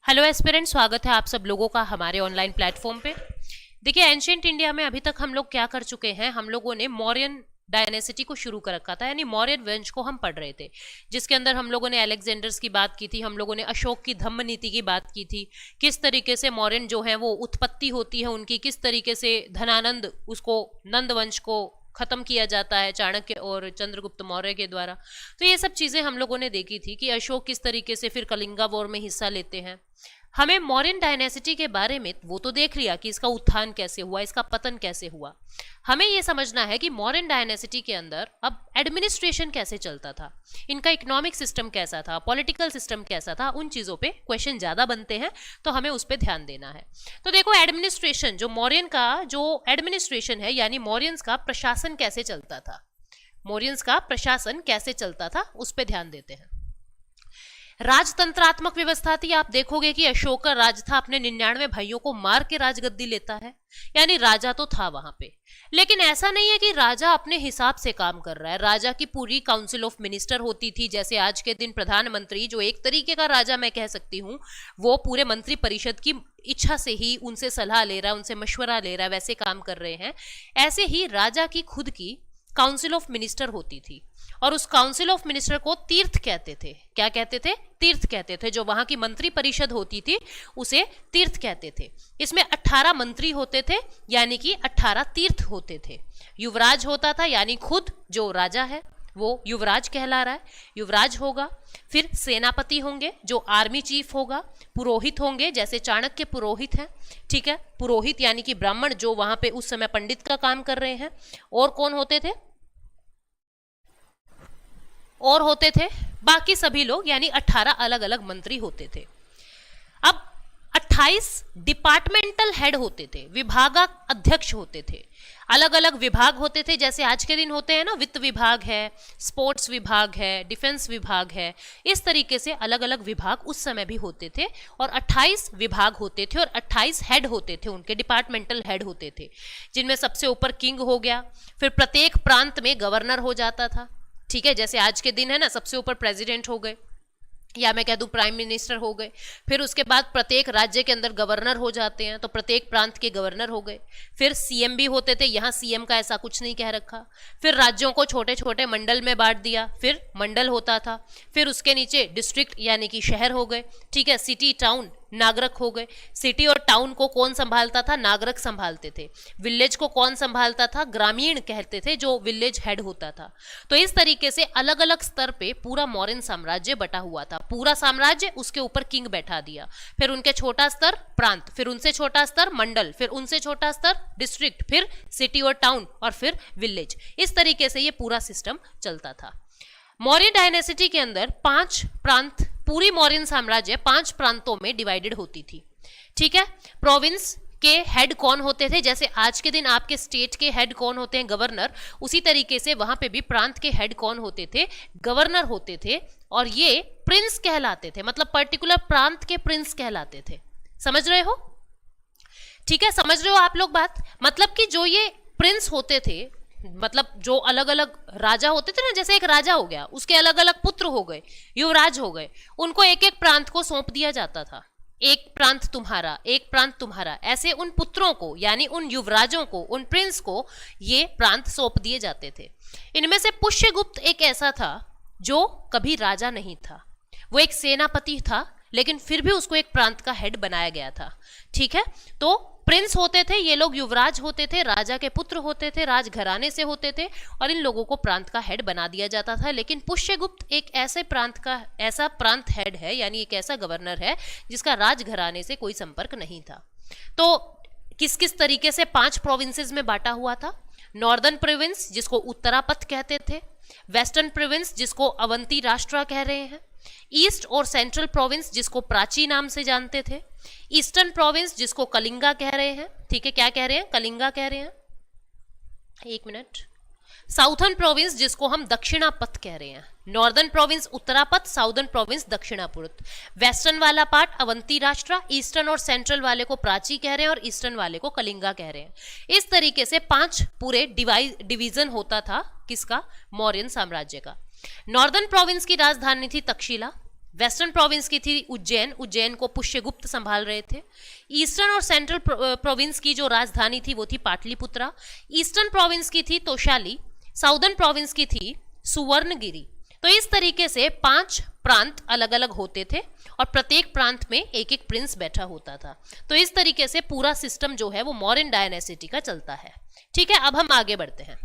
Hello aspirant, स्वागत है आप सब लोगों का हमारे ऑनलाइन प्लेटफॉर्म पे। देखिए, एंशिएंट इंडिया में अभी तक हम लोग क्या कर चुके हैं, हम लोगों ने मौर्यन डायनेसिटी को शुरू कर रखा था, यानी मौर्यन वंश को हम पढ़ रहे थे, जिसके अंदर हम लोगों ने अलेक्जेंडर्स की बात की थी, हम लोगों ने अशोक की धम्म नीति की बात की थी, किस तरीके से मौर्यन जो है वो उत्पत्ति होती है उनकी, किस तरीके से धनानंद उसको नंद वंश को खत्म किया जाता है चाणक्य और चंद्रगुप्त मौर्य के द्वारा। तो ये सब चीजें हम लोगों ने देखी थी कि अशोक किस तरीके से फिर कलिंगा वॉर में हिस्सा लेते हैं। हमें मौर्यन डायनेसिटी के बारे में वो तो देख लिया कि इसका उत्थान कैसे हुआ, इसका पतन कैसे हुआ। हमें ये समझना है कि मौर्यन डायनेसिटी के अंदर अब एडमिनिस्ट्रेशन कैसे चलता था, इनका इकोनॉमिक सिस्टम कैसा था, पॉलिटिकल सिस्टम कैसा था, उन चीजों पे क्वेश्चन ज्यादा बनते हैं, तो हमें उस पर ध्यान देना है। तो देखो, एडमिनिस्ट्रेशन जो मौर्यन का जो एडमिनिस्ट्रेशन है, यानी मौर्यंस का प्रशासन कैसे चलता था, मौर्यंस का प्रशासन कैसे चलता था, उस पर ध्यान देते हैं। राजतंत्रात्मक व्यवस्था थी। आप देखोगे कि अशोक का राज था, अपने 99 भाइयों को मार के राजगद्दी लेता है, यानी राजा तो था वहां पे। लेकिन ऐसा नहीं है कि राजा अपने हिसाब से काम कर रहा है। राजा की पूरी काउंसिल ऑफ मिनिस्टर होती थी, जैसे आज के दिन प्रधानमंत्री जो एक तरीके का राजा मैं कह सकती हूँ, वो पूरे मंत्री परिषद की इच्छा से ही उनसे सलाह ले रहा है, उनसे मशवरा ले रहा है, वैसे काम कर रहे हैं। ऐसे ही राजा की खुद की काउंसिल ऑफ मिनिस्टर होती थी, और उस काउंसिल ऑफ मिनिस्टर को तीर्थ कहते थे। क्या कहते थे? तीर्थ कहते थे। जो वहां की मंत्री परिषद होती थी उसे तीर्थ कहते थे। इसमें 18 मंत्री होते थे, यानी कि 18 तीर्थ होते थे। युवराज होता था, यानी खुद जो राजा है वो युवराज कहला रहा है, युवराज होगा। फिर सेनापति होंगे जो आर्मी चीफ होगा। पुरोहित होंगे, जैसे चाणक्य पुरोहित हैं, ठीक है, पुरोहित यानी कि ब्राह्मण जो वहां पे उस समय पंडित का काम कर रहे हैं। और कौन होते थे? और होते थे बाकी सभी लोग, यानी 18 अलग अलग मंत्री होते थे। अब 28 डिपार्टमेंटल हेड होते थे, विभागाध्यक्ष होते थे। अलग अलग विभाग होते थे, जैसे आज के दिन होते हैं ना, वित्त विभाग है, स्पोर्ट्स विभाग है, डिफेंस विभाग है। इस तरीके से अलग अलग विभाग उस समय भी होते थे, और 28 विभाग होते थे, और 28 हेड होते थे, उनके डिपार्टमेंटल हेड होते थे, जिनमें सबसे ऊपर किंग हो गया। फिर प्रत्येक प्रांत में गवर्नर हो जाता था, ठीक है, जैसे आज के दिन है ना, सबसे ऊपर प्रेसिडेंट हो गए, या मैं कह दूं प्राइम मिनिस्टर हो गए। फिर उसके बाद प्रत्येक राज्य के अंदर गवर्नर हो जाते हैं, तो प्रत्येक प्रांत के गवर्नर हो गए। फिर सीएम भी होते थे, यहाँ सीएम का ऐसा कुछ नहीं कह रखा। फिर राज्यों को छोटे छोटे मंडल में बांट दिया, फिर मंडल होता था। फिर उसके नीचे डिस्ट्रिक्ट यानी कि शहर हो गए, ठीक है, सिटी टाउन नागरिक हो गए। सिटी और टाउन को कौन संभालता था? नागरिक संभालते थे। विलेज को कौन संभालता था? ग्रामीण कहते थे, जो विलेज हेड होता था। तो इस तरीके से अलग अलग स्तर पे पूरा मौर्यन साम्राज्य बटा हुआ था। पूरा साम्राज्य, उसके ऊपर किंग बैठा दिया, फिर उनके छोटा स्तर प्रांत, फिर उनसे छोटा स्तर मंडल, फिर उनसे छोटा स्तर डिस्ट्रिक्ट, फिर सिटी और टाउन, और फिर विलेज। इस तरीके से ये पूरा सिस्टम चलता था। मौर्य डायनेसिटी के अंदर 5 प्रांत, पूरी मौर्यन साम्राज्य 5 प्रांतों में डिवाइडेड होती थी, ठीक है। प्रोविंस के हेड कौन होते थे? जैसे आज के दिन आपके स्टेट के हेड कौन होते हैं? गवर्नर। उसी तरीके से वहां पे भी प्रांत के हेड कौन होते थे? गवर्नर होते थे, और ये प्रिंस कहलाते थे, मतलब पर्टिकुलर प्रांत के प्रिंस कहलाते थे। समझ रहे हो? ठीक है, समझ रहे हो आप लोग बात? मतलब कि जो ये प्रिंस होते थे, मतलब जो अलग अलग राजा होते थे ना, जैसे एक राजा हो गया, उसके अलग अलग पुत्र हो गए, युवराज हो गए, उनको एक एक प्रांत को सौंप दिया जाता था। एक प्रांत तुम्हारा, एक प्रांत तुम्हारा, ऐसे उन पुत्रों को, यानी उन युवराजों को, उन प्रिंस को ये प्रांत सौंप दिए जाते थे। इनमें से पुष्यगुप्त एक ऐसा था जो कभी राजा नहीं था, वो एक सेनापति था, लेकिन फिर भी उसको एक प्रांत का हेड बनाया गया था, ठीक है। तो प्रिंस होते थे ये लोग, युवराज होते थे, राजा के पुत्र होते थे, राजघराने से होते थे, और इन लोगों को प्रांत का हेड बना दिया जाता था। लेकिन पुष्यगुप्त एक ऐसे प्रांत का, ऐसा प्रांत हेड है, यानी एक ऐसा गवर्नर है जिसका राजघराने से कोई संपर्क नहीं था। तो किस किस तरीके से 5 प्रोविंसेस में बांटा हुआ था? नॉर्दर्न प्रोविंस, जिसको उत्तरापथ कहते थे। वेस्टर्न प्रोविंस, जिसको अवंती राष्ट्र कह रहे हैं। ईस्ट और सेंट्रल प्रोविंस, जिसको प्राची नाम से जानते थे। ईस्टर्न प्रोविंस, जिसको कलिंगा कह रहे हैं, ठीक है, क्या कह रहे हैं? कलिंगा कह रहे हैं, एक मिनट। साउथर्न प्रोविंस, जिसको हम दक्षिणापथ कह रहे हैं। Northern province Uttarapath, southern province दक्षिणापुरत। वेस्टर्न वाला पार्ट अवंती राष्ट्र, ईस्टर्न और सेंट्रल वाले को प्राची कह रहे हैं, और ईस्टर्न वाले को कलिंगा कह रहे हैं। इस तरीके से 5 पूरे डिवीजन होता था किसका? मौर्यन साम्राज्य का। नॉर्दर्न प्रोविंस की राजधानी थी तक्षशिला, वेस्टर्न प्रोविंस की थी उज्जैन, उज्जैन को पुष्यगुप्त संभाल रहे थे। ईस्टर्न और सेंट्रल प्रोविंस की जो राजधानी थी वो थी पाटलिपुत्रा। ईस्टर्न प्रोविंस की थी तोशाली, साउदर्न प्रोविंस की थी सुवर्णगिरी। तो इस तरीके से 5 प्रांत अलग अलग होते थे और प्रत्येक प्रांत में एक एक प्रिंस बैठा होता था। तो इस तरीके से पूरा सिस्टम जो है वो मौर्यन डायनेसिटी का चलता है। ठीक है, अब हम आगे बढ़ते हैं।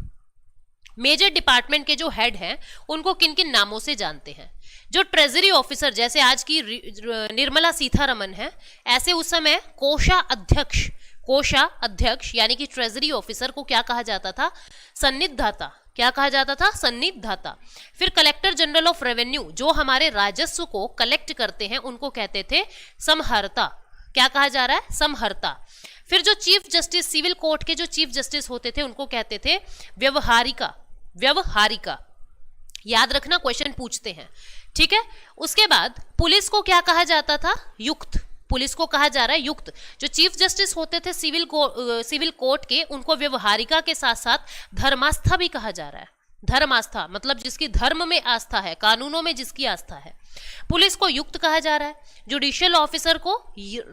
मेजर डिपार्टमेंट के जो हेड हैं उनको किन किन नामों से जानते हैं? जो ट्रेजरी ऑफिसर, जैसे आज की निर्मला सीतारमन है, ऐसे उस समय कोषा अध्यक्ष यानी कि ट्रेजरी ऑफिसर को क्या कहा जाता था? सन्निधाता। क्या कहा जाता था? सन्निधाता। फिर कलेक्टर जनरल ऑफ रेवेन्यू, जो हमारे राजस्व को कलेक्ट करते हैं, उनको कहते थे समहर्ता। क्या कहा जा रहा है? समहर्ता। फिर जो चीफ जस्टिस, सिविल कोर्ट के जो चीफ जस्टिस होते थे, उनको कहते थे व्यवहारिका। व्यवहारिका, याद रखना, क्वेश्चन पूछते हैं। ठीक है, उसके बाद पुलिस को क्या कहा जाता था? युक्त। पुलिस को कहा जा रहा है युक्त। जो चीफ जस्टिस होते थे सिविल कोर्ट के, उनको व्यवहारिका के साथ साथ धर्मास्था भी कहा जा रहा है। धर्मास्था मतलब जिसकी धर्म में आस्था है, कानूनों में जिसकी आस्था है। पुलिस को युक्त कहा जा रहा है। जुडिशियल ऑफिसर को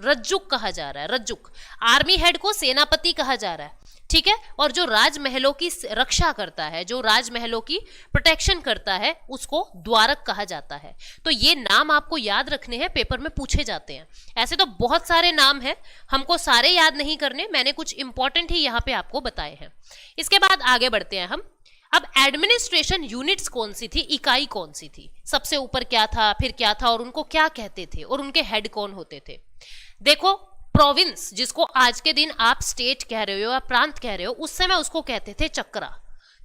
रज्जुक कहा जा रहा है, रज्जुक। आर्मी हेड को सेनापति कहा जा रहा है। ठीक है, और जो राजमहलों की रक्षा करता है, जो राजमहलों की प्रोटेक्शन करता है, उसको द्वारक कहा जाता है। तो ये नाम आपको याद रखने हैं, पेपर में पूछे जाते हैं। ऐसे तो बहुत सारे नाम हैं, हमको सारे याद नहीं करने, मैंने कुछ इंपॉर्टेंट ही यहाँ पे आपको बताए हैं। इसके बाद आगे बढ़ते हैं हम। अब एडमिनिस्ट्रेशन यूनिट्स कौन सी थी, इकाई कौन सी थी? सबसे ऊपर क्या था, फिर क्या था, और उनको क्या कहते थे, और उनके हेड कौन होते थे? देखो, प्रोविंस, जिसको आज के दिन आप स्टेट कह रहे हो या प्रांत कह रहे हो, उस समय उसको कहते थे चक्रा।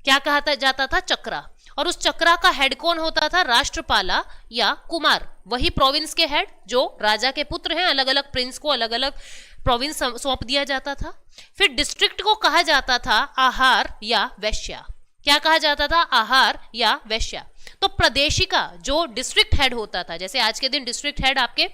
क्या कहा जाता था? चक्रा। और उस चक्रा का हेड कौन होता था? राष्ट्रपाला या कुमार। वही प्रोविंस के हेड जो राजा के पुत्र हैं, अलग अलग प्रिंस को अलग अलग प्रोविंस सौंप दिया जाता था। फिर डिस्ट्रिक्ट को कहा जाता था आहार या वैश्या। क्या कहा जाता था? आहार या वैश्या। तो प्रदेशिका, जो डिस्ट्रिक्ट हेड होता था, जैसे आज के दिन डिस्ट्रिक्ट हेड आपके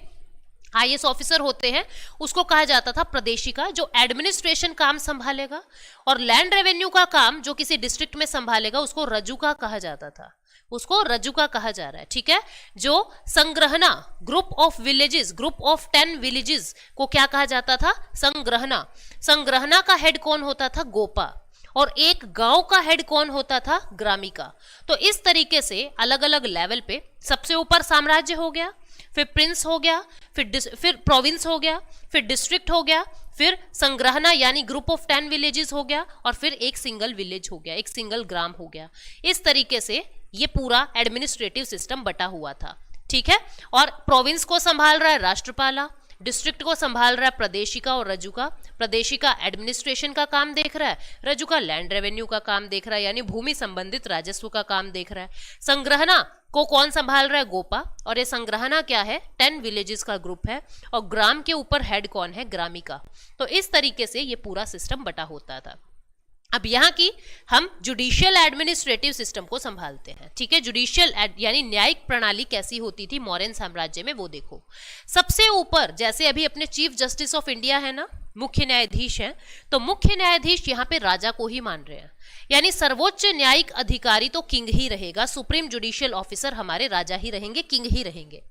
आईएएस ऑफिसर होते हैं, उसको कहा जाता था प्रदेशिका, जो एडमिनिस्ट्रेशन काम संभालेगा। और लैंड रेवेन्यू का काम जो किसी डिस्ट्रिक्ट में संभालेगा, उसको रजुका कहा जाता था। उसको रजुका कहा जा रहा है। ठीक है, जो संग्रहना, group of villages, group of 10 villages को क्या कहा जाता था? संग्रहना। संग्रहना का हेड कौन होता था? गोपा। और एक गांव का हेड कौन होता था? ग्रामिका। तो इस तरीके से अलग अलग लेवल पे, सबसे ऊपर साम्राज्य हो गया, फिर प्रिंस हो गया, फिर प्रोविंस हो गया, फिर डिस्ट्रिक्ट हो गया, फिर संग्रहना यानी ग्रुप ऑफ 10 विलेजेस हो गया, और फिर एक सिंगल विलेज हो गया, एक सिंगल ग्राम हो गया। इस तरीके से ये पूरा एडमिनिस्ट्रेटिव सिस्टम बटा हुआ था। ठीक है, और प्रोविंस को संभाल रहा है राष्ट्रपाला, डिस्ट्रिक्ट को संभाल रहा है प्रदेशिका और रजुका। प्रदेशिका एडमिनिस्ट्रेशन का काम देख रहा है, रजुका लैंड रेवेन्यू का काम देख रहा है, यानी भूमि संबंधित राजस्व का काम देख रहा है। संग्रहना को कौन संभाल रहा है? गोपा। और ये संग्रहना क्या है? 10 विलेजेस का ग्रुप है। और ग्राम के ऊपर हेड कौन है? ग्रामिका। तो इस तरीके से ये पूरा सिस्टम बटा होता था। अब यहाँ की हम जुडिशियल एडमिनिस्ट्रेटिव सिस्टम को संभालते हैं। ठीक है, जुडिशियल यानी न्यायिक प्रणाली कैसी होती थी मौर्यन साम्राज्य में, वो देखो। सबसे ऊपर, जैसे अभी अपने चीफ जस्टिस ऑफ इंडिया है ना, मुख्य न्यायाधीश हैं, तो मुख्य न्यायाधीश यहाँ पे राजा को ही मान रहे हैं, यानी सर्वोच्च न्यायिक अधिकारी तो किंग ही रहेगा। सुप्रीम जुडिशियल ऑफिसर हमारे राजा ही रहेंगे, किंग ही रहेंगे।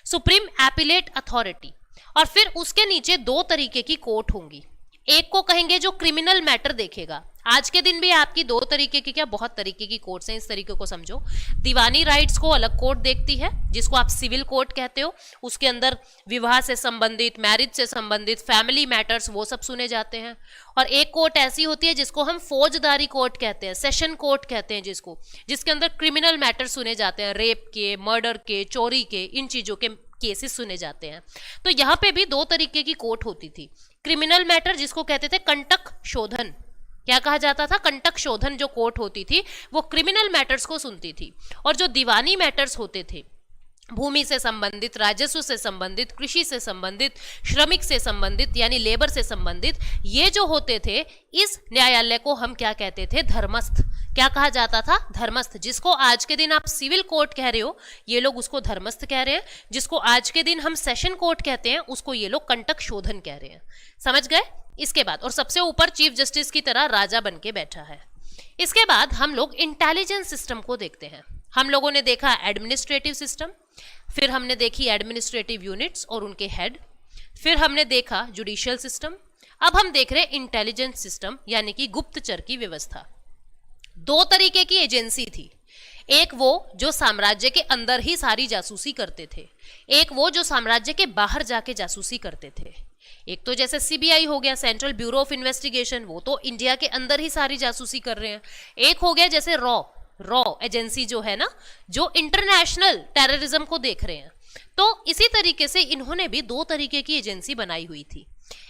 सुप्रीम एपिलेट अथॉरिटी, और फिर उसके नीचे 2 तरीके की कोर्ट होंगी। एक को कहेंगे जो क्रिमिनल मैटर देखेगा। आज के दिन भी आपकी 2 तरीके की, क्या बहुत तरीके की कोर्ट्स हैं, इस तरीके को समझो। दीवानी राइट्स को अलग कोर्ट देखती है, जिसको आप सिविल कोर्ट कहते हो। उसके अंदर विवाह से संबंधित, मैरिज से संबंधित, फैमिली मैटर्स, वो सब सुने जाते हैं। और एक कोर्ट ऐसी होती है जिसको हम फौजदारी कोर्ट कहते हैं, सेशन कोर्ट कहते हैं, जिसके अंदर क्रिमिनल मैटर सुने जाते हैं, रेप के, मर्डर के, चोरी के, इन चीजों के केसेस सुने जाते हैं। तो यहाँ पे भी 2 तरीके की कोर्ट होती थी। क्रिमिनल मैटर, जिसको कहते थे कंटक शोधन। क्या कहा जाता था? कंटक शोधन जो कोर्ट होती थी, वो क्रिमिनल मैटर्स को सुनती थी। और जो दीवानी मैटर्स होते थे, भूमि से संबंधित, राजस्व से संबंधित, कृषि से संबंधित, श्रमिक से संबंधित यानी लेबर से संबंधित, ये जो होते थे, इस न्यायालय को हम क्या कहते थे? धर्मस्थ। क्या कहा जाता था? धर्मस्थ। जिसको आज के दिन आप सिविल कोर्ट कह रहे हो, ये लोग उसको धर्मस्थ कह रहे हैं। जिसको आज के दिन हम सेशन कोर्ट कहते हैं, उसको ये लोग कंटक शोधन कह रहे हैं। समझ गए? इसके बाद, और सबसे ऊपर चीफ जस्टिस की तरह राजा बन के बैठा है। इसके बाद हम लोग इंटेलिजेंस सिस्टम को देखते हैं। हम लोगों ने देखा एडमिनिस्ट्रेटिव सिस्टम, फिर हमने देखी एडमिनिस्ट्रेटिव यूनिट्स और उनके हेड, फिर हमने देखा जुडिशियल सिस्टम, अब हम देख रहे हैं इंटेलिजेंस सिस्टम यानी कि गुप्तचर की व्यवस्था। दो तरीके की एजेंसी थी, एक वो जो साम्राज्य के अंदर ही सारी जासूसी करते थे, एक वो जो साम्राज्य के बाहर जाके जासूसी करते थे। एक तो जैसे सीबीआई हो गया, सेंट्रल ब्यूरो ऑफ इन्वेस्टिगेशन, वो तो इंडिया के अंदर ही सारी जासूसी कर रहे हैं। एक हो गया जैसे रॉ एजेंसी जो है ना, जो इंटरनेशनल टेररिज्म को देख रहे हैं। तो इसी तरीके से इन्होंने भी दो तरीके की एजेंसी बनाई हुई थी,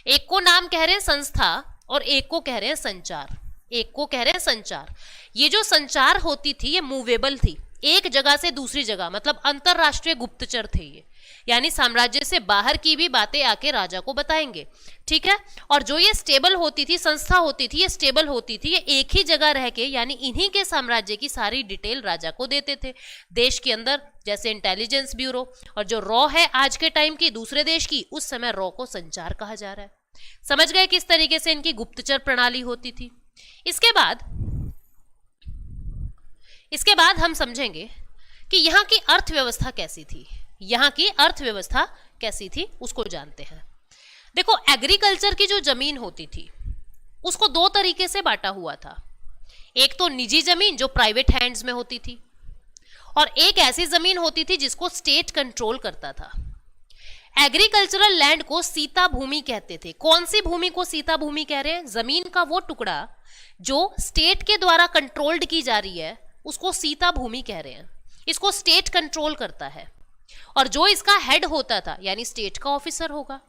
एक को नाम कह रहे हैं संस्था और एक को कह रहे हैं संचार। एक को कह रहे हैं संचार। ये जो संचार होती थी ये मूवेबल थी, एक जगह से दूसरी जगह, मतलब अंतरराष्ट्रीय गुप्तचर थे ये, यानी साम्राज्य से बाहर की भी बातें आके राजा को बताएंगे, ठीक है। और जो ये स्टेबल होती थी, संस्था होती थी, ये स्टेबल होती थी, ये एक ही जगह रह के यानी इन्हीं के साम्राज्य की सारी डिटेल राजा को देते थे देश के अंदर, जैसे इंटेलिजेंस ब्यूरो। और जो रॉ है आज के टाइम की दूसरे देश की, उस समय रॉ को संचार कहा जा रहा है। समझ गए किस तरीके से इनकी गुप्तचर प्रणाली होती थी। इसके बाद हम समझेंगे कि यहाँ की अर्थव्यवस्था कैसी थी। यहाँ की अर्थव्यवस्था कैसी थी उसको जानते हैं। देखो, एग्रीकल्चर की जो जमीन होती थी उसको दो तरीके से बांटा हुआ था, एक तो निजी जमीन जो प्राइवेट हैंड्स में होती थी, और एक ऐसी जमीन होती थी जिसको स्टेट कंट्रोल करता था। एग्रीकल्चरल लैंड को सीता भूमि कहते थे। कौन सी भूमि को सीता भूमि कह रहे हैं? जमीन का वो टुकड़ा जो स्टेट के द्वारा कंट्रोल्ड की जा रही है उसको सीता भूमि कह रहे हैं। इसको स्टेट कंट्रोल करता है, और जो इसका हेड होता था यानी स्टेट का ऑफिसर होगा,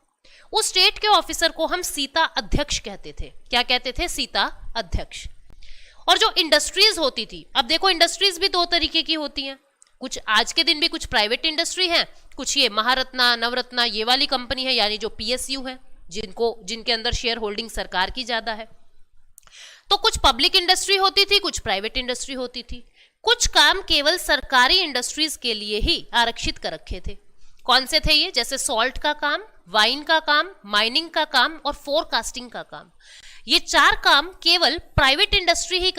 उस स्टेट के ऑफिसर को हम सीता अध्यक्ष कहते थे। क्या कहते थे? सीता अध्यक्ष। और जो इंडस्ट्रीज होती थी, अब देखो इंडस्ट्रीज भी दो तरीके की होती हैं, कुछ आज के दिन भी कुछ प्राइवेट इंडस्ट्री है, कुछ ये महारत्ना नवरत्ना ये वाली कंपनी है, यानी जो पीएसयू है, जिनके अंदर शेयर होल्डिंग सरकार की ज्यादा है। तो कुछ पब्लिक इंडस्ट्री होती थी, कुछ प्राइवेट इंडस्ट्री होती थी। कुछ काम केवल सरकारी इंडस्ट्रीज के लिए ही आरक्षित कर रखे थे। कौन से थे ये? जैसे सॉल्ट का काम, वाइन का काम, माइनिंग का काम और फोरकास्टिंग का काम। ये चार काम केवल प्राइवेट इंडस्ट्री ही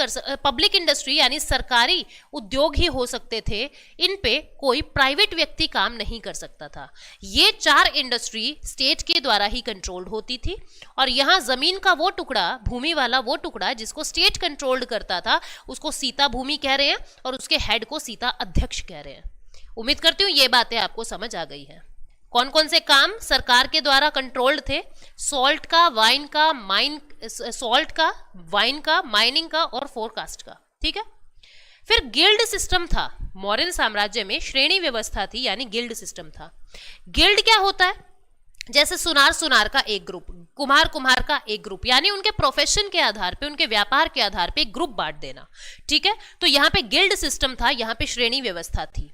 पब्लिक इंडस्ट्री यानी सरकारी उद्योग ही हो सकते थे, इन पे कोई प्राइवेट व्यक्ति काम नहीं कर सकता था। ये चार इंडस्ट्री स्टेट के द्वारा ही कंट्रोल्ड होती थी, और यहाँ जमीन का वो टुकड़ा, भूमि वाला वो टुकड़ा जिसको स्टेट कंट्रोल्ड करता था, उसको सीता भूमि कह रहे हैं, और उसके हेड को सीता अध्यक्ष कह रहे हैं। उम्मीद करती हूँ ये बातें आपको समझ आ गई है। कौन कौन से काम सरकार के द्वारा कंट्रोल्ड थे? सॉल्ट का, वाइन का, माइनिंग का और फोरकास्ट का, ठीक है। फिर गिल्ड सिस्टम था। मौर्य साम्राज्य में श्रेणी व्यवस्था थी, यानी गिल्ड सिस्टम था। गिल्ड क्या होता है? जैसे सुनार का एक ग्रुप, कुम्हार का एक ग्रुप, यानी उनके प्रोफेशन के आधार पे, उनके व्यापार के आधार पे एक ग्रुप बांट देना, ठीक है। तो यहाँ पे गिल्ड सिस्टम था, यहाँ पे श्रेणी व्यवस्था थी।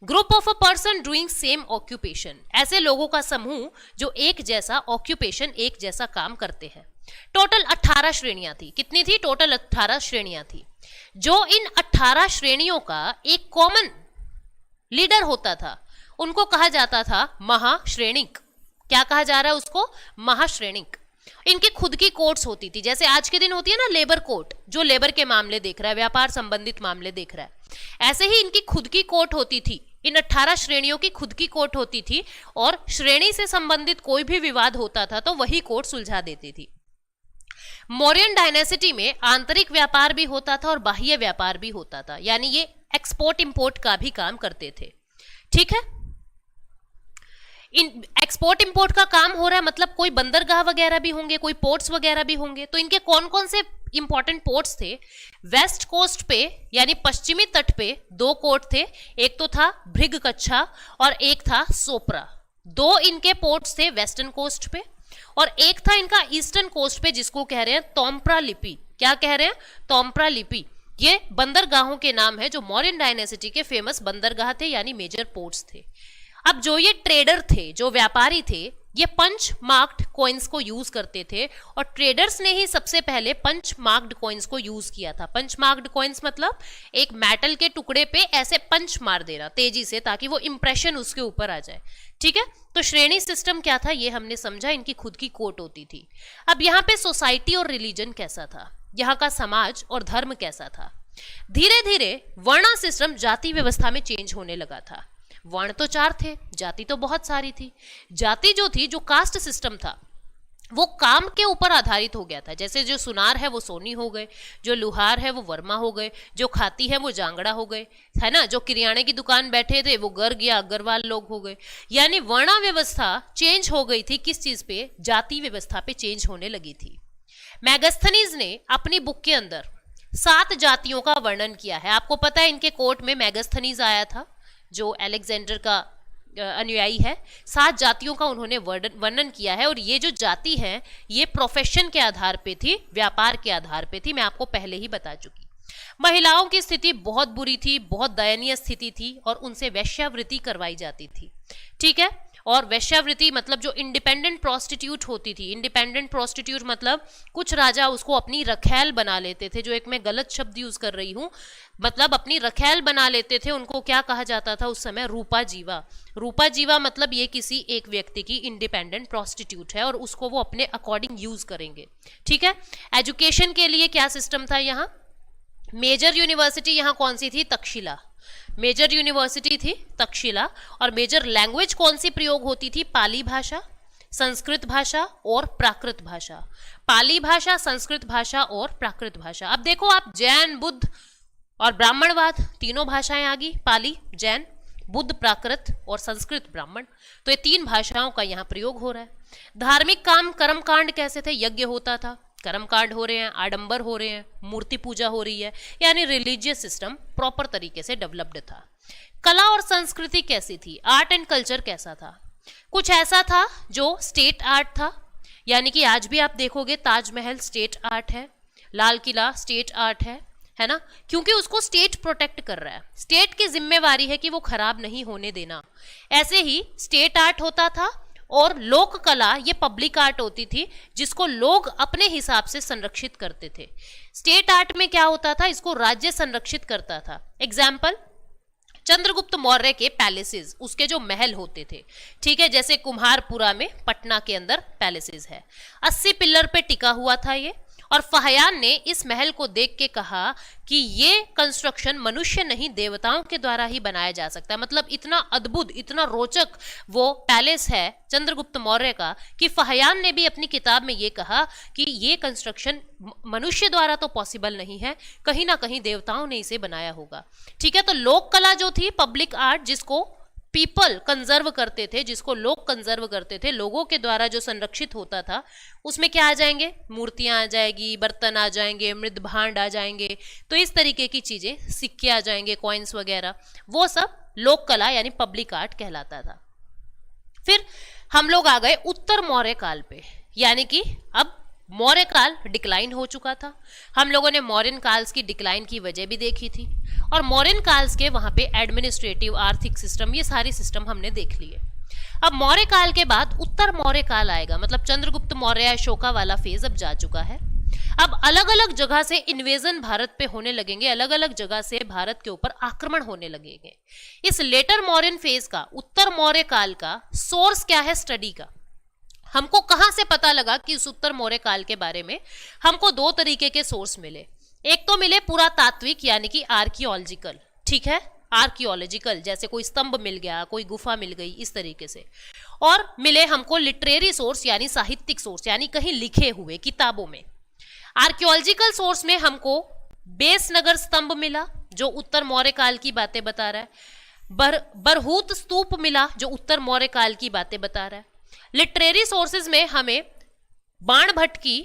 Group of a person doing same occupation, ऐसे लोगों का समूह जो एक जैसा ऑक्यूपेशन, एक जैसा काम करते हैं। टोटल 18 श्रेणियां थी। कितनी थी? टोटल 18 श्रेणियां थी। जो इन 18 श्रेणियों का एक कॉमन लीडर होता था, उनको कहा जाता था महाश्रेणिक। क्या कहा जा रहा है उसको? महाश्रेणिक। इनकी खुद की कोर्ट्स होती थी, जैसे आज के दिन होती है ना लेबर कोर्ट, जो लेबर के मामले देख रहा है, व्यापार संबंधित मामले देख रहा है, ऐसे ही इनकी खुद की कोर्ट होती थी। इन 18 श्रेणियों की खुद की कोर्ट होती थी, और श्रेणी से संबंधित कोई भी विवाद होता था तो वही कोर्ट सुलझा देती थी। मौर्यन डायनेसिटी में आंतरिक व्यापार भी होता था और बाह्य व्यापार भी होता था, यानी ये एक्सपोर्ट इंपोर्ट का भी काम करते थे, ठीक है। इन एक्सपोर्ट इंपोर्ट का काम हो रहा है, मतलब कोई बंदरगाह वगैरह भी होंगे, कोई पोर्ट्स वगैरह भी होंगे। तो इनके कौन कौन से इंपॉर्टेंट पोर्ट्स थे? वेस्ट कोस्ट पे यानी पश्चिमी तट पे 2 पोर्ट थे, एक तो था भृगकच्छा और एक था सोपरा। 2 इनके पोर्ट्स थे वेस्टर्न कोस्ट पे, और एक था इनका ईस्टर्न कोस्ट पे जिसको कह रहे हैं तोम्प्रा लिपि। क्या कह रहे हैं? तोम्प्रा लिपि। ये बंदरगाहों के नाम है जो मौर्यन डायनेसिटी के फेमस बंदरगाह थे, यानी मेजर पोर्ट्स थे। अब जो ये ट्रेडर थे, जो व्यापारी थे, ये पंच मार्क्ड कॉइन्स को यूज करते थे, और ट्रेडर्स ने ही सबसे पहले पंच मार्क्ड कॉइन्स को यूज किया था। पंच मार्क्ड कॉइन्स मतलब एक मेटल के टुकड़े पे ऐसे पंच मार देना तेजी से, ताकि वो इंप्रेशन उसके ऊपर आ जाए, ठीक है। तो श्रेणी सिस्टम क्या था ये हमने समझा, इनकी खुद की कोर्ट होती थी। अब यहाँ पे सोसाइटी और रिलीजन कैसा था, यहाँ का समाज और धर्म कैसा था? धीरे धीरे वर्णा सिस्टम जाति व्यवस्था में चेंज होने लगा था। वर्ण तो 4 थे, जाति तो बहुत सारी थी। जाति जो थी, जो कास्ट सिस्टम था, वो काम के ऊपर आधारित हो गया था। जैसे जो सुनार है वो सोनी हो गए, जो लुहार है वो वर्मा हो गए, जो खाती है वो जांगड़ा हो गए, है ना, जो किरियाने की दुकान बैठे थे वो गर्ग या अग्रवाल लोग हो गए। यानी वर्ण व्यवस्था चेंज हो गई थी, किस चीज पे, जाति व्यवस्था पे चेंज होने लगी थी। मैगस्थनीज ने अपनी बुक के अंदर 7 जातियों का वर्णन किया है। आपको पता है इनके कोर्ट में मैगस्थनीज आया था, जो अलेक्जेंडर का अनुयायी है। 7 जातियों का उन्होंने वर्णन किया है, और ये जो जाति है ये प्रोफेशन के आधार पे थी, व्यापार के आधार पे थी, मैं आपको पहले ही बता चुकी। महिलाओं की स्थिति बहुत बुरी थी, बहुत दयनीय स्थिति थी, और उनसे वेश्यावृत्ति करवाई जाती थी, ठीक है। और वेश्यावृत्ति मतलब जो इंडिपेंडेंट प्रोस्टिट्यूट होती थी, इंडिपेंडेंट प्रोस्टिट्यूट मतलब कुछ राजा उसको अपनी रखैल बना लेते थे, जो एक मैं गलत शब्द यूज कर रही हूँ, मतलब अपनी रखैल बना लेते थे, उनको क्या कहा जाता था उस समय, रूपा जीवा। रूपा जीवा मतलब ये किसी एक व्यक्ति की इंडिपेंडेंट प्रोस्टिट्यूट है, और उसको वो अपने अकॉर्डिंग यूज करेंगे, ठीक है। एजुकेशन के लिए क्या सिस्टम था यहाँ, मेजर यूनिवर्सिटी यहाँ कौन सी थी, तक्षशिला, मेजर यूनिवर्सिटी थी तक्षशिला। और मेजर लैंग्वेज कौन सी प्रयोग होती थी, पाली भाषा, संस्कृत भाषा और प्राकृत भाषा। पाली भाषा, संस्कृत भाषा और प्राकृत भाषा। अब देखो आप, जैन, बुद्ध और ब्राह्मणवाद, तीनों भाषाएं आ गई, पाली, जैन, बुद्ध, प्राकृत और संस्कृत, ब्राह्मण। तो ये 3 भाषाओं का यहाँ प्रयोग हो रहा है। धार्मिक काम, कर्मकांड कैसे थे, यज्ञ होता था, कर्मकांड हो रहे हैं, आडंबर हो रहे हैं, मूर्ति पूजा हो रही है, यानी रिलीजियस सिस्टम प्रॉपर तरीके से डेवलप्ड था। कला और संस्कृति कैसी थी, आर्ट एंड कल्चर कैसा था, कुछ ऐसा था जो स्टेट आर्ट था, यानी कि आज भी आप देखोगे ताजमहल स्टेट आर्ट है, लाल किला स्टेट आर्ट है ना, क्योंकि उसको स्टेट प्रोटेक्ट कर रहा है, स्टेट की जिम्मेवारी है कि वो खराब नहीं होने देना। ऐसे ही स्टेट आर्ट होता था, और लोक कला ये पब्लिक आर्ट होती थी, जिसको लोग अपने हिसाब से संरक्षित करते थे। स्टेट आर्ट में क्या होता था, इसको राज्य संरक्षित करता था। एग्जाम्पल, चंद्रगुप्त मौर्य के पैलेसेस, उसके जो महल होते थे, ठीक है, जैसे कुम्हारपुरा में पटना के अंदर पैलेसेस है, 80 पिलर पे टिका हुआ था ये। और फहयान ने इस महल को देख के कहा कि ये कंस्ट्रक्शन मनुष्य नहीं देवताओं के द्वारा ही बनाया जा सकता है। मतलब इतना अद्भुत, इतना रोचक वो पैलेस है चंद्रगुप्त मौर्य का, कि फहयान ने भी अपनी किताब में ये कहा कि ये कंस्ट्रक्शन मनुष्य द्वारा तो पॉसिबल नहीं है, कहीं ना कहीं देवताओं ने इसे बनाया होगा, ठीक है। तो लोक कला जो थी, पब्लिक आर्ट, जिसको पीपल कंजर्व करते थे, जिसको लोग कंजर्व करते थे, लोगों के द्वारा जो संरक्षित होता था, उसमें क्या आ जाएंगे, मूर्तियां आ जाएगी, बर्तन आ जाएंगे, मृद भांड आ जाएंगे, तो इस तरीके की चीजें, सिक्के आ जाएंगे, कॉइन्स वगैरह, वो सब लोक कला यानी पब्लिक आर्ट कहलाता था। फिर हम लोग आ गए उत्तर मौर्य काल पे, यानी कि अब मौर्य काल डिक्लाइन हो चुका था। हम लोगों ने मौर्यन काल्स की डिक्लाइन की वजह भी देखी थी, और मौर्यन काल्स के वहां पे एडमिनिस्ट्रेटिव, आर्थिक सिस्टम, ये सारी सिस्टम हमने देख लिए। अब मौर्य काल के बाद उत्तर मौर्य काल आएगा, मतलब चंद्रगुप्त मौर्य, अशोका वाला फेज अब जा चुका है। अब अलग अलग जगह से इन्वेजन भारत पे होने लगेंगे, अलग अलग जगह से भारत के ऊपर आक्रमण होने लगेंगे। इस लेटर मौर्यन फेज का, उत्तर मौर्य काल का सोर्स क्या है स्टडी का, हमको कहां से पता लगा कि इस उत्तर मौर्य काल के बारे में, हमको 2 तरीके के सोर्स मिले। एक तो मिले पुरातात्विक यानी कि आर्कियोलॉजिकल, ठीक है, आर्कियोलॉजिकल, जैसे कोई स्तंभ मिल गया, कोई गुफा मिल गई, इस तरीके से। और मिले हमको लिटरेरी सोर्स यानी साहित्यिक सोर्स, यानी कहीं लिखे हुए किताबों में। आर्कियोलॉजिकल सोर्स में हमको बेसनगर स्तंभ मिला, जो उत्तर मौर्य काल की बातें बता रहा है। बरहूत स्तूप मिला, जो उत्तर मौर्य काल की बातें बता रहा है। लिटरेरी सोर्सेज में हमें बाण भट्ट की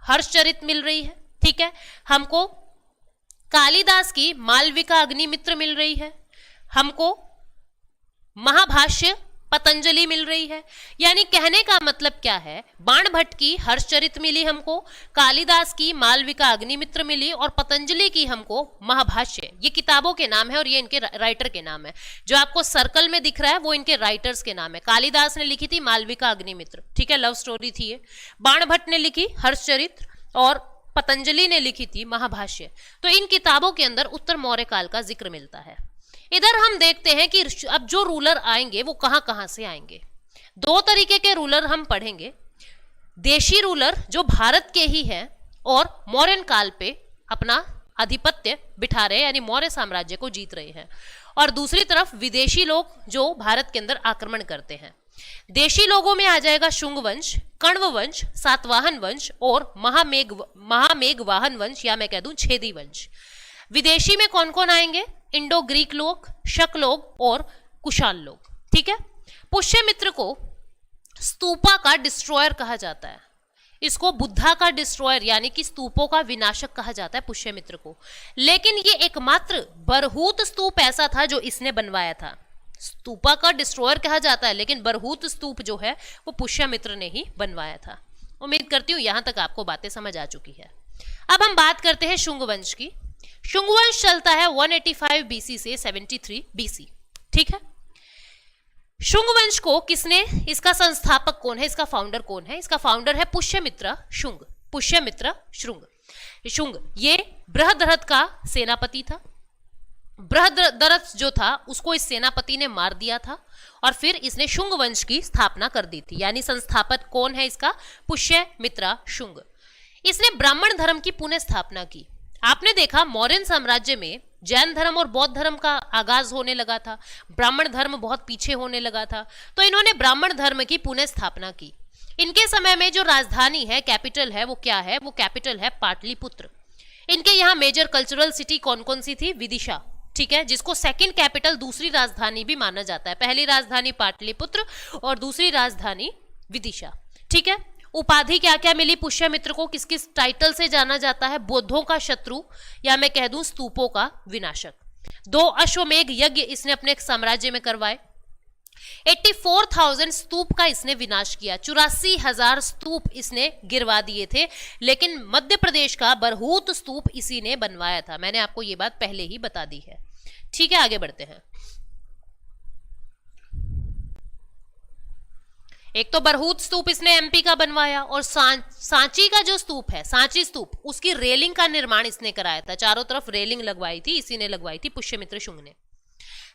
हर्षचरित मिल रही है, ठीक है, हमको कालिदास की मालविका अग्निमित्र मिल रही है, हमको महाभाष्य पतंजलि मिल रही है। यानी कहने का मतलब क्या है, बाण भट्ट की हर्षचरित मिली हमको, कालिदास की मालविका अग्निमित्र मिली, और पतंजलि की हमको महाभाष्य। ये किताबों के नाम है और ये इनके राइटर के नाम है। जो आपको सर्कल में दिख रहा है वो इनके राइटर्स के नाम है। कालिदास ने लिखी थी मालविका अग्निमित्र, ठीक है, लव स्टोरी थी ये। बाण भट्ट ने लिखी हर्षचरित, और पतंजलि ने लिखी थी महाभाष्य। तो इन किताबों के अंदर उत्तर मौर्य काल का जिक्र मिलता है। इधर हम देखते हैं कि अब जो रूलर आएंगे वो कहां कहां से आएंगे। 2 तरीके के रूलर हम पढ़ेंगे, देशी रूलर जो भारत के ही हैं और मौर्यन काल पे अपना आधिपत्य बिठा रहे हैं, यानी मौर्य साम्राज्य को जीत रहे हैं, और दूसरी तरफ विदेशी लोग जो भारत के अंदर आक्रमण करते हैं। देशी लोगों में आ जाएगा शुंग वंश, कण्व वंश, सातवाहन वंश और महामेघवाहन वंश, या मैं कह दूं छेदी वंश। विदेशी में कौन कौन आएंगे? इंडो ग्रीक लोग, शक लोग और कुशाल लोग। ठीक है। पुष्यमित्र को स्तूपा का डिस्ट्रॉयर कहा जाता है, इसको बुद्धा का डिस्ट्रॉयर यानी कि स्तूपों का विनाशक कहा जाता है पुष्यमित्र को। लेकिन ये एकमात्र बरहूत स्तूप ऐसा था जो इसने बनवाया था। स्तूपा का डिस्ट्रॉयर कहा जाता है, लेकिन बरहूत स्तूप जो है वो पुष्यमित्र ने ही बनवाया था। उम्मीद करती हूं यहां तक आपको बातें समझ आ चुकी है। अब हम बात करते हैं शुंग वंश की। शुंग वंश चलता है 185 बीसी से 73 बीसी। ठीक है। शुंग वंश को किसने, इसका संस्थापक कौन है, इसका फाउंडर कौन है? इसका फाउंडर है पुष्यमित्र शुंग। पुष्यमित्र शुंग ये बृहद्रथ का सेनापति था। बृहद्रथ जो था उसको इस सेनापति ने मार दिया था और फिर इसने शुंग वंश की स्थापना कर दी थी। यानी संस्थापक कौन है इसका? पुष्यमित्र शुंग। इसने ब्राह्मण धर्म की पुनः स्थापना की। आपने देखा मौर्य साम्राज्य में जैन धर्म और बौद्ध धर्म का आगाज होने लगा था, ब्राह्मण धर्म बहुत पीछे होने लगा था, तो इन्होंने ब्राह्मण धर्म की पुनः स्थापना की। इनके समय में जो राजधानी है, कैपिटल है, वो क्या है? वो कैपिटल है पाटलिपुत्र। इनके यहाँ मेजर कल्चरल सिटी कौन कौन सी थी? विदिशा। ठीक है, जिसको सेकंड कैपिटल, दूसरी राजधानी भी माना जाता है। पहली राजधानी पाटलिपुत्र और दूसरी राजधानी विदिशा। ठीक है। उपाधि क्या क्या मिली पुष्यमित्र को? किस किस टाइटल से जाना जाता है? बौद्धों का शत्रु, या मैं कह दूं स्तूपों का विनाशक। 2 अश्वमेघ यज्ञ इसने अपने साम्राज्य में करवाए। 84,000 स्तूप का इसने विनाश किया। 84,000 स्तूप इसने गिरवा दिए थे, लेकिन मध्य प्रदेश का बरहूत स्तूप इसी ने बनवाया था। मैंने आपको ये बात पहले ही बता दी है। ठीक है, आगे बढ़ते हैं। एक तो बरहूत स्तूप इसने एमपी का बनवाया, और सांची का जो स्तूप है, सांची स्तूप, उसकी रेलिंग का निर्माण इसने कराया था। चारों तरफ रेलिंग लगवाई थी, इसी ने लगवाई थी, पुष्यमित्र शुंग ने।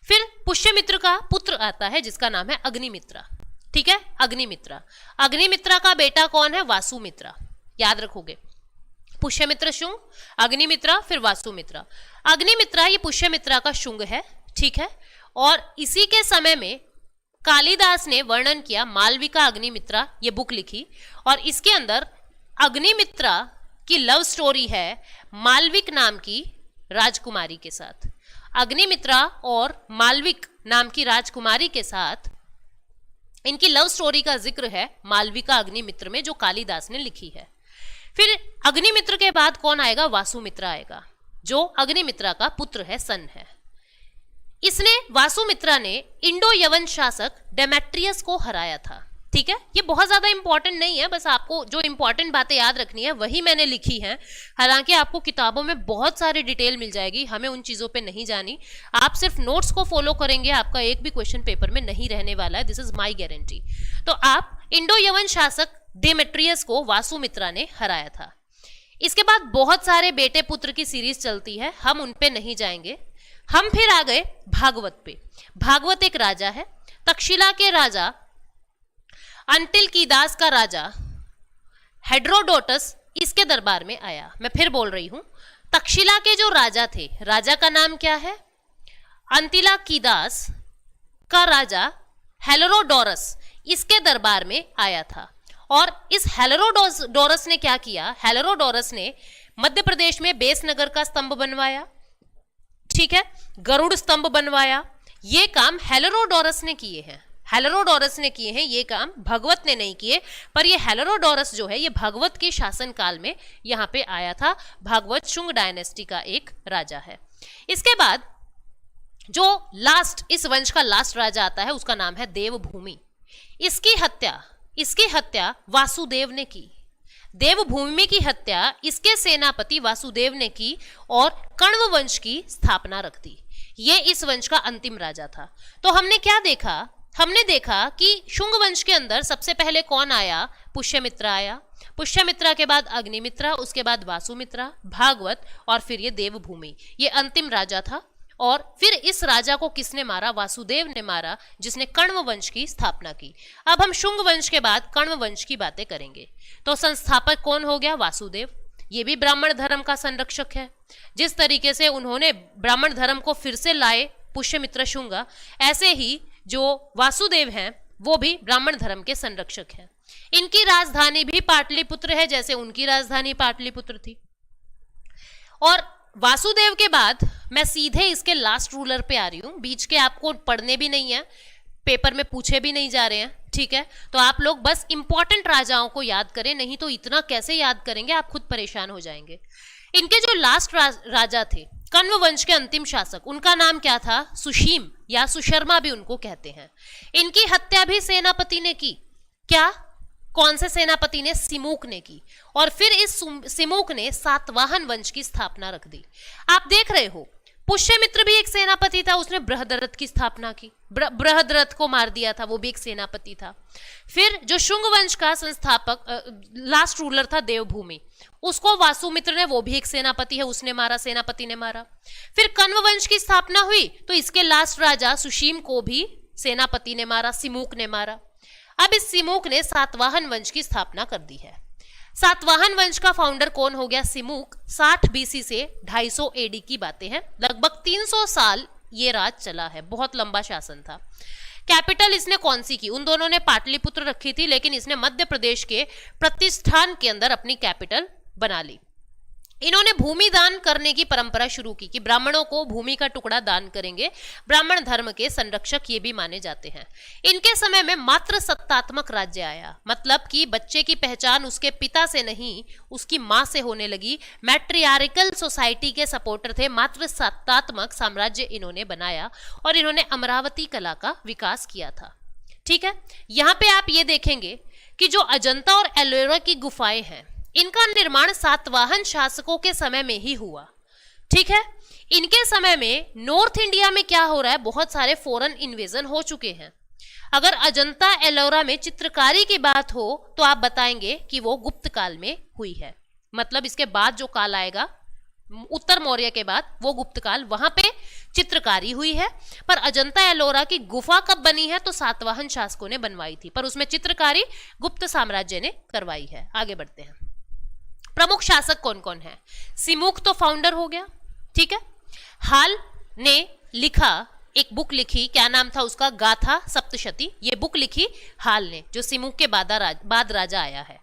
फिर पुष्यमित्र का पुत्र आता है जिसका नाम है अग्निमित्रा। ठीक है, अग्निमित्रा। अग्निमित्रा का बेटा कौन है? वासुमित्रा। याद रखोगे, पुष्यमित्र शुंग, अग्निमित्रा, फिर वासुमित्रा। अग्निमित्रा ये पुष्यमित्रा का शुंग है। ठीक है। और इसी के समय में कालिदास ने वर्णन किया, मालविका अग्निमित्रा ये बुक लिखी, और इसके अंदर अग्निमित्रा की लव स्टोरी है मालविक नाम की राजकुमारी के साथ। अग्निमित्रा और मालविक नाम की राजकुमारी के साथ इनकी लव स्टोरी का जिक्र है मालविका अग्निमित्र में, जो कालिदास ने लिखी है। फिर अग्निमित्र के बाद कौन आएगा? वासुमित्रा आएगा, जो अग्निमित्रा का पुत्र है, सन है। इसने, वासुमित्रा ने इंडो यवन शासक डेमेट्रियस को हराया था। ठीक है, ये बहुत ज्यादा इंपॉर्टेंट नहीं है, बस आपको जो इंपॉर्टेंट बातें याद रखनी है वही मैंने लिखी है। हालांकि आपको किताबों में बहुत सारी डिटेल मिल जाएगी, हमें उन चीजों पे नहीं जानी। आप सिर्फ नोट्स को फॉलो करेंगे, आपका एक भी क्वेश्चन पेपर में नहीं रहने वाला है, दिस इज माई गारंटी। तो आप इंडो यवन शासक डेमेट्रियस को वासुमित्रा ने हराया था। इसके बाद बहुत सारे बेटे पुत्र की सीरीज चलती है, हम उन पे नहीं जाएंगे। हम फिर आ गए भागवत पे। भागवत एक राजा है, तक्षशिला के राजा अंटिलकीदास का राजा हेड्रोडोटस इसके दरबार में आया। मैं फिर बोल रही हूं, तक्षशिला के जो राजा थे, राजा का नाम क्या है? अंतिलाकीदास का राजा हेलोडोरस इसके दरबार में आया था। और इस हेलोडोरस ने क्या किया? हेलोडोरस ने मध्य प्रदेश में बेसनगर का स्तंभ बनवाया। ठीक है, गरुड़ स्तंभ बनवाया। ये काम हेलोडोरस ने किए हैं, हेलोडोरस ने किए हैं ये काम, भगवत ने नहीं किए। पर ये हेलोडोरस जो है ये भगवत के शासन काल में यहाँ पे आया था। भागवत शुंग डायनेस्टी का एक राजा है। इसके बाद जो लास्ट, इस वंश का लास्ट राजा आता है, उसका नाम है देवभूमि। इसकी हत्या वासुदेव ने की। देवभूमि की हत्या इसके सेनापति वासुदेव ने की और कण्व वंश की स्थापना रख दी। ये इस वंश का अंतिम राजा था। तो हमने क्या देखा? हमने देखा कि शुंग वंश के अंदर सबसे पहले कौन आया? पुष्यमित्रा आया। पुष्यमित्रा के बाद अग्निमित्रा, उसके बाद वासुमित्रा, भागवत, और फिर ये देवभूमि। ये अंतिम राजा था। और फिर इस राजा को किसने मारा? वासुदेव ने मारा, जिसने कण्व वंश की स्थापना की। अब हम शुंग वंश के बाद कण्व वंश की बातें करेंगे। तो संस्थापक कौन हो गया? वासुदेव। ये भी ब्राह्मण धर्म का संरक्षक है। जिस तरीके से उन्होंने ब्राह्मण धर्म को फिर से लाए पुष्यमित्र शुंग, ऐसे ही जो वासुदेव हैं वो भी ब्राह्मण धर्म के संरक्षक हैं। इनकी राजधानी भी पाटलिपुत्र है, जैसे उनकी राजधानी पाटलिपुत्र थी। और वासुदेव के बाद मैं सीधे इसके लास्ट रूलर पे आ रही हूं, बीच के आपको पढ़ने भी नहीं है, पेपर में पूछे भी नहीं जा रहे हैं, ठीक है। तो आप लोग बस इंपॉर्टेंट राजाओं को याद करें, नहीं तो इतना कैसे याद करेंगे, आप खुद परेशान हो जाएंगे। इनके जो लास्ट राजा थे, कण्व वंश के अंतिम शासक, उनका नाम क्या था? सुशीम या सुशर्मा भी उनको कहते हैं। इनकी हत्या भी सेनापति ने की। क्या? कौन से सेनापति ने? सिमुक ने की। और फिर इस सिमुक ने सातवाहन वंश की स्थापना रख दी। आप देख रहे हो, पुष्यमित्र भी एक सेनापति था, उसने बृहद्रथ की स्थापना की, बृहद्रथ को मार दिया था, वो भी एक सेनापति था। फिर जो शुंग वंश का संस्थापक लास्ट रूलर था देवभूमि, उसको वासुमित्र ने, वो भी एक सेनापति है, उसने मारा, सेनापति ने मारा। फिर कण्व वंश की स्थापना हुई तो इसके लास्ट राजा सुशीम को भी सेनापति ने मारा, सिमुक ने मारा। अब इस सिमुक ने सातवाहन वंश की स्थापना कर दी है। सातवाहन वंश का फाउंडर कौन हो गया? सिमुक। 60 बीसी से 250 एडी की बातें हैं, लगभग 300 साल ये राज चला है, बहुत लंबा शासन था। कैपिटल इसने कौन सी की? उन दोनों ने पाटलिपुत्र रखी थी, लेकिन इसने मध्य प्रदेश के प्रतिष्ठान के अंदर अपनी कैपिटल बना ली। इन्होंने भूमि दान करने की परंपरा शुरू की कि ब्राह्मणों को भूमि का टुकड़ा दान करेंगे। ब्राह्मण धर्म के संरक्षक ये भी माने जाते हैं। इनके समय में मात्र सत्तात्मक राज्य आया, मतलब कि बच्चे की पहचान उसके पिता से नहीं उसकी मां से होने लगी। मैट्रियार्कल सोसाइटी के सपोर्टर थे। मात्र सत्तात्मक साम्राज्य इन्होंने बनाया और इन्होंने अमरावती कला का विकास किया था। ठीक है, यहाँ पे आप ये देखेंगे कि जो अजंता और एलोरा की गुफाएं हैं, इनका निर्माण सातवाहन शासकों के समय में ही हुआ। ठीक है, इनके समय में नॉर्थ इंडिया में क्या हो रहा है, बहुत सारे फॉरेन इन्वेजन हो चुके हैं। अगर अजंता एलोरा में चित्रकारी की बात हो तो आप बताएंगे कि वो गुप्त काल में हुई है, मतलब इसके बाद जो काल आएगा उत्तर मौर्य के बाद, वो गुप्त काल, वहां पे चित्रकारी हुई है। पर अजंता एलोरा की गुफा कब बनी है? तो सातवाहन शासकों ने बनवाई थी, पर उसमें चित्रकारी गुप्त साम्राज्य ने करवाई है। आगे बढ़ते हैं। प्रमुख शासक कौन कौन है? सिमुक तो फाउंडर हो गया, ठीक है। हाल ने लिखा, एक बुक लिखी, क्या नाम था उसका? गाथा सप्तशती। ये बुक लिखी हाल ने, जो सिमुक के बाद राजा आया है।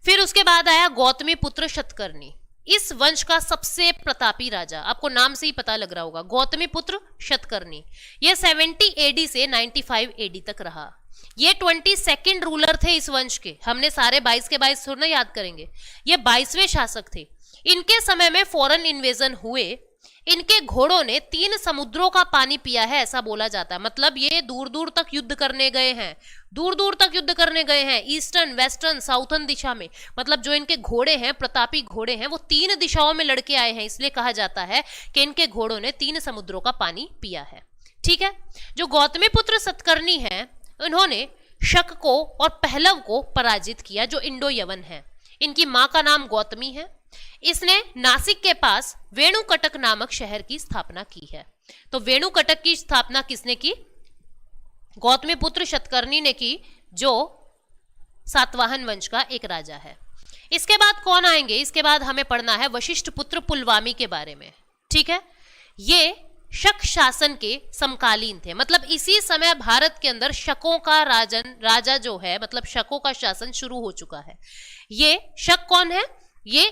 फिर उसके बाद आया गौतमी पुत्र शतकर्णी, इस वंश का सबसे प्रतापी राजा, आपको नाम से ही पता लग रहा होगा, गौतमी पुत्र शतकर्णी। ये 70 एडी से 95 एडी तक रहा। ये 22nd रूलर थे इस वंश के। हमने सारे 22 के 22 थोड़ा याद करेंगे, ये 22वें शासक थे। इनके समय में फॉरेन इन्वेजन हुए। इनके घोड़ों ने 3 समुद्रों का पानी पिया है, ऐसा बोला जाता है। मतलब ये दूर दूर तक युद्ध करने गए हैं, दूर दूर तक युद्ध करने गए हैं, ईस्टर्न, वेस्टर्न, साउथर्न दिशा में। मतलब जो इनके घोड़े हैं, प्रतापी घोड़े हैं, वो 3 दिशाओं में लड़के आए हैं, इसलिए कहा जाता है कि इनके घोड़ों ने 3 समुद्रों का पानी पिया है। ठीक है, जो गौतमी पुत्र शतकर्णी है, उन्होंने शक को और पहलव को पराजित किया, जो इंडो यवन है। इनकी मां का नाम गौतमी है। इसने नासिक के पास वेणुकटक नामक शहर की स्थापना की है। तो वेणुकटक की स्थापना किसने की? गौतमी पुत्र शतकर्णी ने की, जो सातवाहन वंश का एक राजा है। इसके बाद कौन आएंगे? इसके बाद हमें पढ़ना है वशिष्ठ पुत्र पुलवामी के बारे में। ठीक है, ये शक शासन के समकालीन थे। मतलब इसी समय भारत के अंदर शकों का राजा जो है, मतलब शकों का शासन शुरू हो चुका है। ये शक कौन है? ये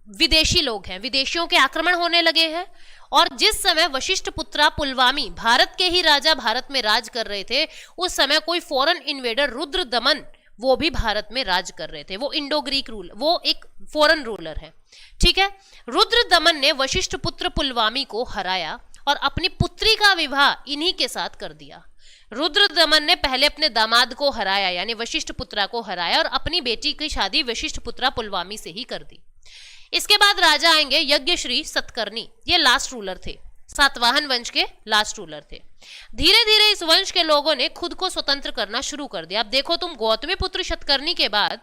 विदेशी लोग हैं, विदेशियों के आक्रमण होने लगे हैं। और जिस समय वशिष्ठ पुत्रा पुलवामी भारत के ही राजा भारत में राज कर रहे थे, उस समय कोई फॉरेन इन्वेडर रुद्र दमन, वो भी भारत में राज कर रहे थे। वो इंडो ग्रीक रूल, वो एक फॉरेन रूलर है। ठीक है, रुद्र दमन ने वशिष्ठ पुत्र पुलवामी को हराया और अपनी पुत्री का विवाह इन्हीं के साथ कर दिया। रुद्र दमन ने पहले अपने दामाद को हराया, यानी वशिष्ठ पुत्रा को हराया, और अपनी बेटी की शादी वशिष्ठ पुत्रा पुलवामी से ही कर दी। इसके बाद राजा आएंगे यज्ञश्री सतकर्णी। ये लास्ट रूलर थे, सातवाहन वंश के लास्ट रूलर थे। धीरे धीरे इस वंश के लोगों ने खुद को स्वतंत्र करना शुरू कर दिया। अब देखो तुम, गौतमी पुत्र शतकर्णी के बाद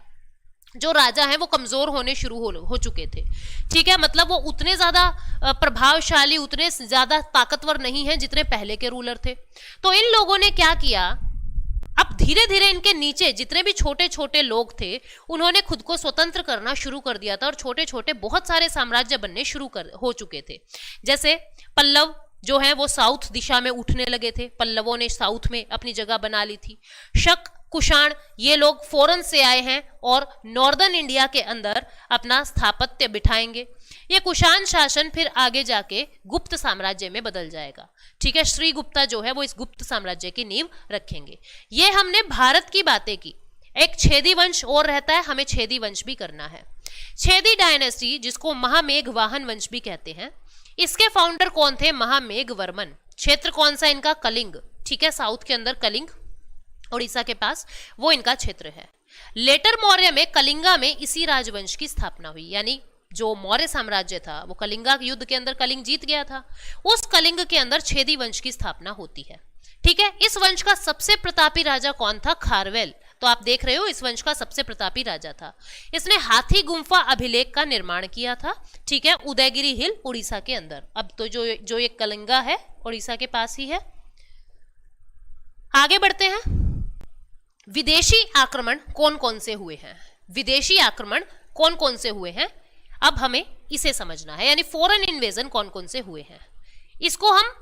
जो राजा हैं वो कमजोर होने शुरू हो चुके थे। ठीक है, मतलब वो उतने ज्यादा प्रभावशाली, उतने ज्यादा ताकतवर नहीं हैं जितने पहले के रूलर थे। तो इन लोगों ने क्या किया अब धीरे धीरे इनके नीचे जितने भी छोटे छोटे लोग थे उन्होंने खुद को स्वतंत्र करना शुरू कर दिया था और छोटे छोटे बहुत सारे साम्राज्य बनने हो चुके थे। जैसे पल्लव जो है वो साउथ दिशा में उठने लगे थे, पल्लवों ने साउथ में अपनी जगह बना ली थी। शक, कुषाण ये लोग फॉरेन से आए हैं और नॉर्दर्न इंडिया के अंदर अपना स्थापत्य बिठाएंगे। ये कुषाण शासन फिर आगे जाके गुप्त साम्राज्य में बदल जाएगा। ठीक है, श्रीगुप्ता जो है वो इस गुप्त साम्राज्य की नींव रखेंगे। ये हमने भारत की बातें की। एक छेदी वंश और रहता है, हमें छेदी वंश भी करना है। छेदी डायनेस्टी जिसको महामेघ वाहन वंश भी कहते हैं, इसके फाउंडर कौन थे? महामेघ वर्मन। क्षेत्र कौन सा इनका? कलिंग। ठीक है, साउथ के अंदर कलिंग, उड़ीसा के पास, वो इनका क्षेत्र है। लेटर मौर्य में कलिंगा में इसी राजवंश की स्थापना हुई, यानी जो मौर्य साम्राज्य था वो कलिंगा युद्ध के अंदर कलिंग जीत गया था, उस कलिंग के अंदर छेदी वंश की स्थापना होती है। ठीक है, इस वंश का सबसे प्रतापी राजा कौन था? खारवेल। तो आप देख रहे हो इस वंश का सबसे प्रतापी राजा था। इसने हाथी गुम्फा अभिलेख का निर्माण किया था। ठीक है, उदयगिरी हिल उड़ीसा के अंदर। अब तो जो ये कलिंगा है उड़ीसा के पास ही है। आगे बढ़ते हैं। विदेशी आक्रमण कौन कौन से हुए हैं? विदेशी आक्रमण कौन कौन से हुए हैं अब हमें इसे समझना है, यानी फॉरेन इन्वेजन कौन कौन से हुए हैं। इसको हम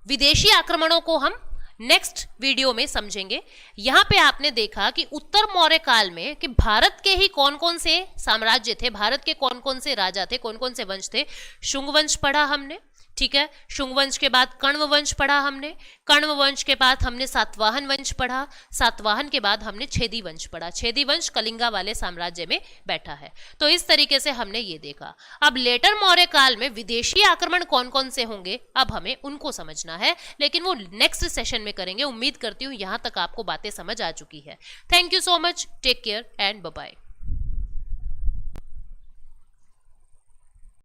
विदेशी आक्रमणों को हम नेक्स्ट वीडियो में समझेंगे। यहां पे आपने देखा कि उत्तर मौर्य काल में कि भारत के ही कौन कौन से साम्राज्य थे, भारत के कौन कौन से राजा थे, कौन कौन से वंश थे। शुंग वंश पढ़ा हमने। ठीक है, शुंग वंश के बाद कण्व वंश पढ़ा हमने। कण्व वंश के बाद हमने सातवाहन वंश पढ़ा। सातवाहन के बाद हमने छेदी वंश पढ़ा। छेदी वंश कलिंगा वाले साम्राज्य में बैठा है। तो इस तरीके से हमने ये देखा। अब लेटर मौर्य काल में विदेशी आक्रमण कौन कौन से होंगे अब हमें उनको समझना है, लेकिन वो नेक्स्ट सेशन में करेंगे। उम्मीद करती हूँ यहां तक आपको बातें समझ आ चुकी है। Thank you so much, take care and bye bye.